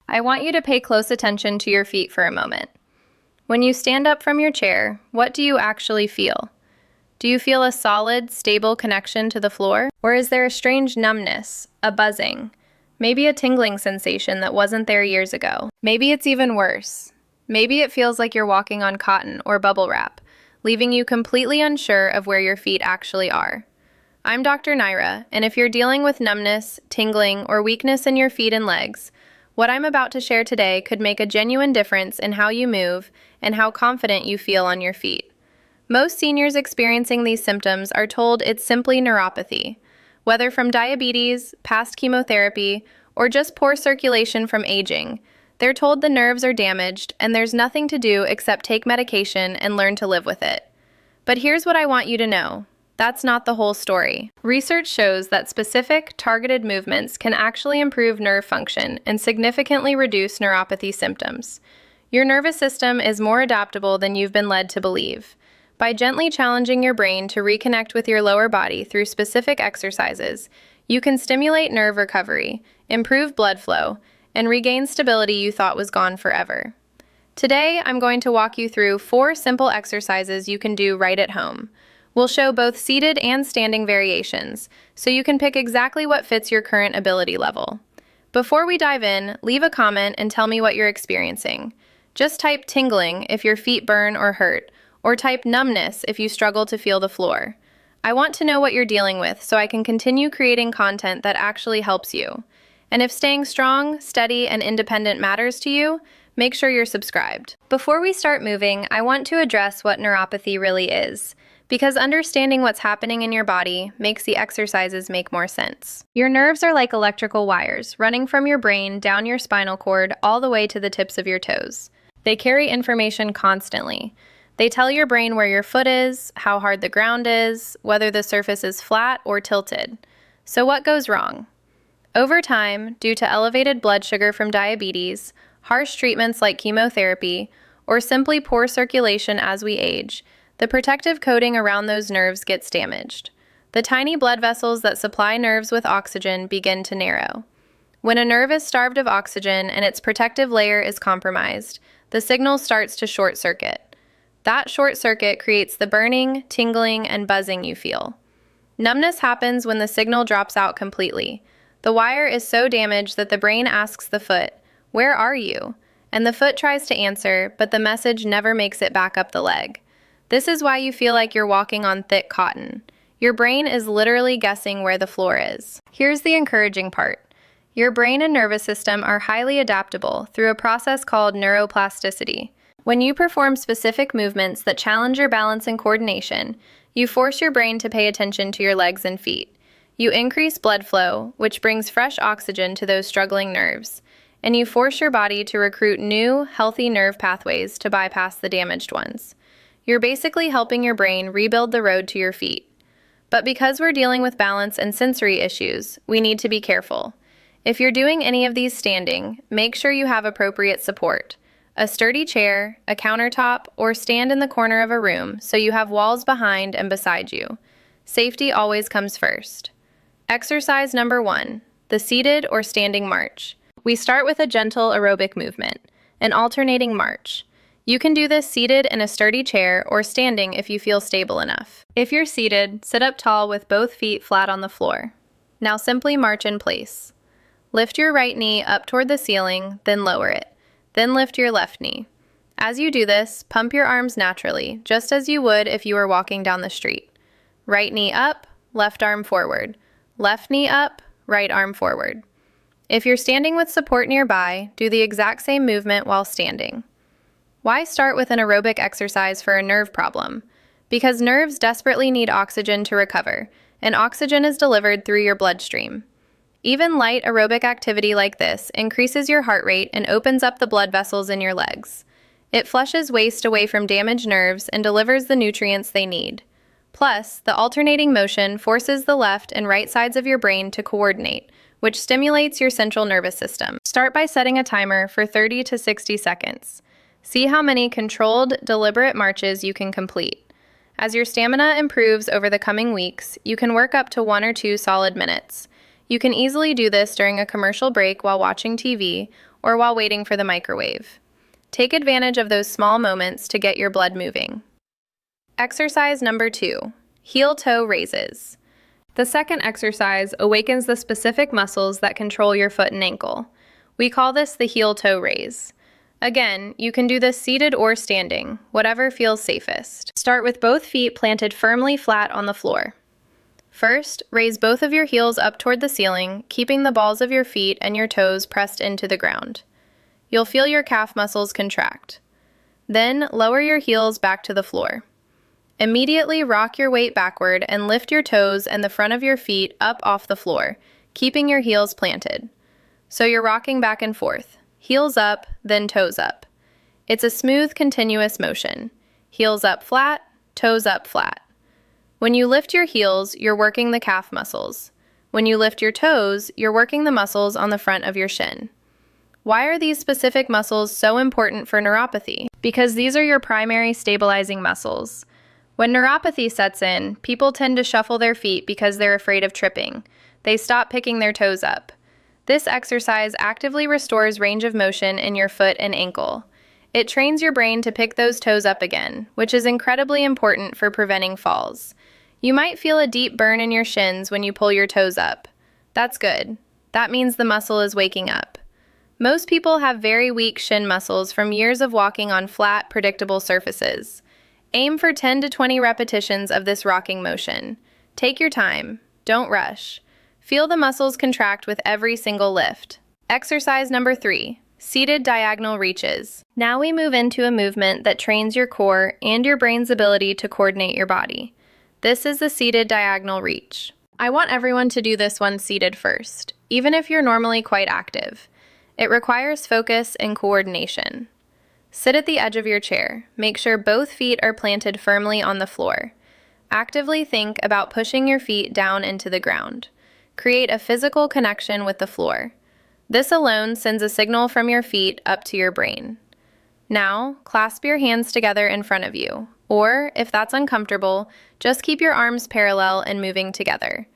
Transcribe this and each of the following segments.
I want you to pay close attention to your feet for a moment. When you stand up from your chair, what do you actually feel? Do you feel a solid, stable connection to the floor? Or is there a strange numbness, a buzzing, maybe a tingling sensation that wasn't there years ago? Maybe it's even worse. Maybe it feels like you're walking on cotton or bubble wrap, leaving you completely unsure of where your feet actually are. I'm Dr. Naira, and if you're dealing with numbness, tingling, or weakness in your feet and legs, what I'm about to share today could make a genuine difference in how you move and how confident you feel on your feet. Most seniors experiencing these symptoms are told it's simply neuropathy, whether from diabetes, past chemotherapy, or just poor circulation from aging. They're told the nerves are damaged and there's nothing to do except take medication and learn to live with it. But here's what I want you to know. That's not the whole story. Research shows that specific, targeted movements can actually improve nerve function and significantly reduce neuropathy symptoms. Your nervous system is more adaptable than you've been led to believe. By gently challenging your brain to reconnect with your lower body through specific exercises, you can stimulate nerve recovery, improve blood flow, and regain stability you thought was gone forever. Today, I'm going to walk you through 4 simple exercises you can do right at home. We'll show both seated and standing variations, so you can pick exactly what fits your current ability level. Before we dive in, leave a comment and tell me what you're experiencing. Just type tingling if your feet burn or hurt, or type numbness if you struggle to feel the floor. I want to know what you're dealing with so I can continue creating content that actually helps you. And if staying strong, steady, and independent matters to you, make sure you're subscribed. Before we start moving, I want to address what neuropathy really is, because understanding what's happening in your body makes the exercises make more sense. Your nerves are like electrical wires running from your brain down your spinal cord all the way to the tips of your toes. They carry information constantly. They tell your brain where your foot is, how hard the ground is, whether the surface is flat or tilted. So what goes wrong? Over time, due to elevated blood sugar from diabetes, harsh treatments like chemotherapy, or simply poor circulation as we age, the protective coating around those nerves gets damaged. The tiny blood vessels that supply nerves with oxygen begin to narrow. When a nerve is starved of oxygen and its protective layer is compromised, the signal starts to short circuit. That short circuit creates the burning, tingling, and buzzing you feel. Numbness happens when the signal drops out completely. The wire is so damaged that the brain asks the foot, "Where are you?" And the foot tries to answer, but the message never makes it back up the leg. This is why you feel like you're walking on thick cotton. Your brain is literally guessing where the floor is. Here's the encouraging part. Your brain and nervous system are highly adaptable through a process called neuroplasticity. When you perform specific movements that challenge your balance and coordination, you force your brain to pay attention to your legs and feet. You increase blood flow, which brings fresh oxygen to those struggling nerves, and you force your body to recruit new, healthy nerve pathways to bypass the damaged ones. You're basically helping your brain rebuild the road to your feet. But because we're dealing with balance and sensory issues, we need to be careful. If you're doing any of these standing, make sure you have appropriate support. A sturdy chair, a countertop, or stand in the corner of a room so you have walls behind and beside you. Safety always comes first. Exercise number 1, the seated or standing march. We start with a gentle aerobic movement, an alternating march. You can do this seated in a sturdy chair or standing if you feel stable enough. If you're seated, sit up tall with both feet flat on the floor. Now simply march in place. Lift your right knee up toward the ceiling, then lower it. Then lift your left knee. As you do this, pump your arms naturally, just as you would if you were walking down the street. Right knee up, left arm forward. Left knee up, right arm forward. If you're standing with support nearby, do the exact same movement while standing. Why start with an aerobic exercise for a nerve problem? Because nerves desperately need oxygen to recover, and oxygen is delivered through your bloodstream. Even light aerobic activity like this increases your heart rate and opens up the blood vessels in your legs. It flushes waste away from damaged nerves and delivers the nutrients they need. Plus, the alternating motion forces the left and right sides of your brain to coordinate, which stimulates your central nervous system. Start by setting a timer for 30 to 60 seconds. See how many controlled, deliberate marches you can complete. As your stamina improves over the coming weeks, you can work up to 1 or 2 solid minutes. You can easily do this during a commercial break while watching TV or while waiting for the microwave. Take advantage of those small moments to get your blood moving. Exercise number 2, heel-toe raises. The second exercise awakens the specific muscles that control your foot and ankle. We call this the heel-toe raise. Again, you can do this seated or standing, whatever feels safest. Start with both feet planted firmly flat on the floor. First, raise both of your heels up toward the ceiling, keeping the balls of your feet and your toes pressed into the ground. You'll feel your calf muscles contract. Then, lower your heels back to the floor. Immediately rock your weight backward and lift your toes and the front of your feet up off the floor, keeping your heels planted. So you're rocking back and forth, heels up, then toes up. It's a smooth, continuous motion. Heels up flat, toes up flat. When you lift your heels, you're working the calf muscles. When you lift your toes, you're working the muscles on the front of your shin. Why are these specific muscles so important for neuropathy? Because these are your primary stabilizing muscles. When neuropathy sets in, people tend to shuffle their feet because they're afraid of tripping. They stop picking their toes up. This exercise actively restores range of motion in your foot and ankle. It trains your brain to pick those toes up again, which is incredibly important for preventing falls. You might feel a deep burn in your shins when you pull your toes up. That's good. That means the muscle is waking up. Most people have very weak shin muscles from years of walking on flat, predictable surfaces. Aim for 10 to 20 repetitions of this rocking motion. Take your time. Don't rush. Feel the muscles contract with every single lift. Exercise number 3, seated diagonal reaches. Now we move into a movement that trains your core and your brain's ability to coordinate your body. This is the seated diagonal reach. I want everyone to do this one seated first, even if you're normally quite active. It requires focus and coordination. Sit at the edge of your chair. Make sure both feet are planted firmly on the floor. Actively think about pushing your feet down into the ground. Create a physical connection with the floor. This alone sends a signal from your feet up to your brain. Now, clasp your hands together in front of you, or, if that's uncomfortable, just keep your arms parallel and moving together.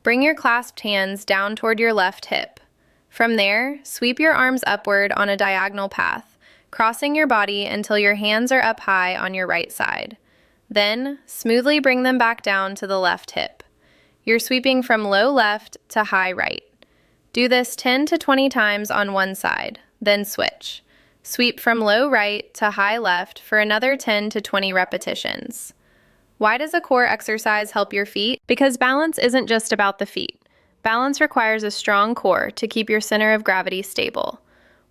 Bring your clasped hands down toward your left hip. From there, sweep your arms upward on a diagonal path, crossing your body until your hands are up high on your right side. Then, smoothly bring them back down to the left hip. You're sweeping from low left to high right. Do this 10 to 20 times on one side, then switch. Sweep from low right to high left for another 10 to 20 repetitions. Why does a core exercise help your feet? Because balance isn't just about the feet. Balance requires a strong core to keep your center of gravity stable.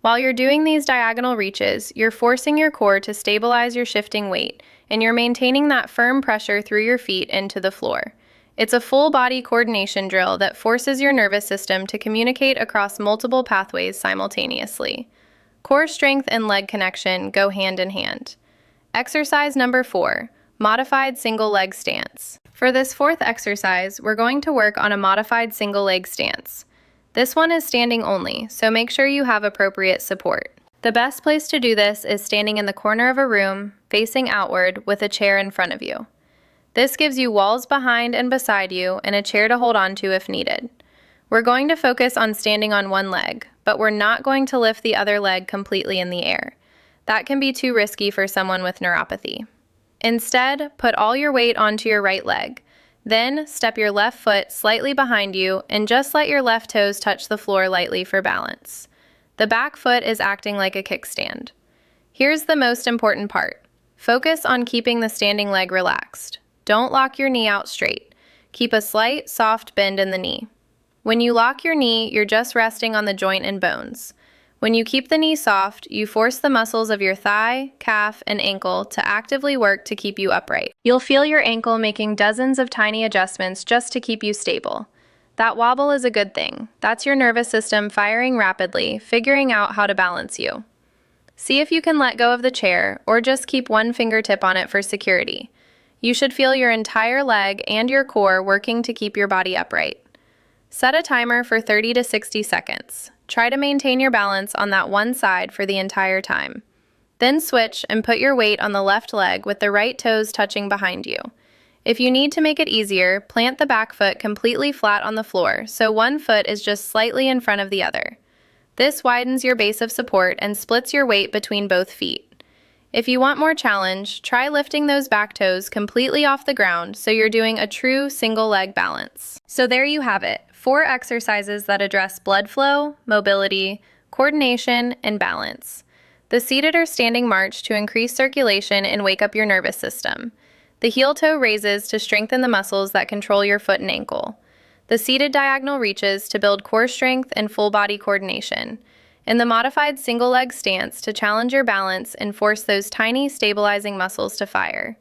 While you're doing these diagonal reaches, you're forcing your core to stabilize your shifting weight, and you're maintaining that firm pressure through your feet into the floor. It's a full-body coordination drill that forces your nervous system to communicate across multiple pathways simultaneously. Core strength and leg connection go hand in hand. Exercise number 4, modified single leg stance. For this fourth exercise, we're going to work on a modified single leg stance. This one is standing only, so make sure you have appropriate support. The best place to do this is standing in the corner of a room, facing outward, with a chair in front of you. This gives you walls behind and beside you and a chair to hold on to if needed. We're going to focus on standing on one leg, but we're not going to lift the other leg completely in the air. That can be too risky for someone with neuropathy. Instead, put all your weight onto your right leg. Then, step your left foot slightly behind you and just let your left toes touch the floor lightly for balance. The back foot is acting like a kickstand. Here's the most important part. Focus on keeping the standing leg relaxed. Don't lock your knee out straight. Keep a slight, soft bend in the knee. When you lock your knee, you're just resting on the joint and bones. When you keep the knee soft, you force the muscles of your thigh, calf, and ankle to actively work to keep you upright. You'll feel your ankle making dozens of tiny adjustments just to keep you stable. That wobble is a good thing. That's your nervous system firing rapidly, figuring out how to balance you. See if you can let go of the chair, or just keep one fingertip on it for security. You should feel your entire leg and your core working to keep your body upright. Set a timer for 30 to 60 seconds. Try to maintain your balance on that one side for the entire time. Then switch and put your weight on the left leg with the right toes touching behind you. If you need to make it easier, plant the back foot completely flat on the floor so one foot is just slightly in front of the other. This widens your base of support and splits your weight between both feet. If you want more challenge, try lifting those back toes completely off the ground so you're doing a true single leg balance. So there you have it, 4 exercises that address blood flow, mobility, coordination, and balance. The seated or standing march to increase circulation and wake up your nervous system. The heel toe raises to strengthen the muscles that control your foot and ankle. The seated diagonal reaches to build core strength and full body coordination. And the modified single leg stance to challenge your balance and force those tiny stabilizing muscles to fire.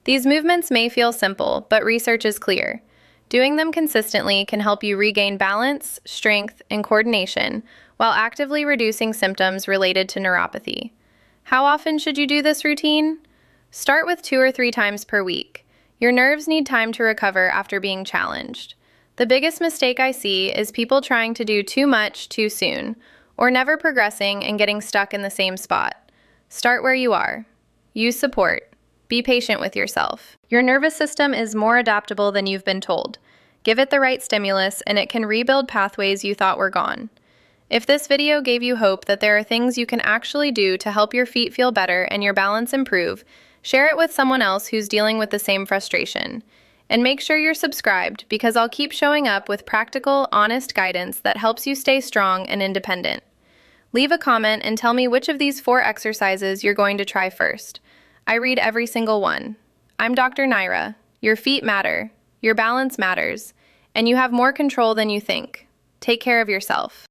These movements may feel simple, but research is clear. Doing them consistently can help you regain balance, strength, and coordination while actively reducing symptoms related to neuropathy. How often should you do this routine? Start with 2 or 3 times per week. Your nerves need time to recover after being challenged. The biggest mistake I see is people trying to do too much too soon, or never progressing and getting stuck in the same spot. Start where you are. Use support. Be patient with yourself. Your nervous system is more adaptable than you've been told. Give it the right stimulus and it can rebuild pathways you thought were gone. If this video gave you hope that there are things you can actually do to help your feet feel better and your balance improve, share it with someone else who's dealing with the same frustration. And make sure you're subscribed because I'll keep showing up with practical, honest guidance that helps you stay strong and independent. Leave a comment and tell me which of these 4 exercises you're going to try first. I read every single one. I'm Dr. Naira. Your feet matter, your balance matters, and you have more control than you think. Take care of yourself.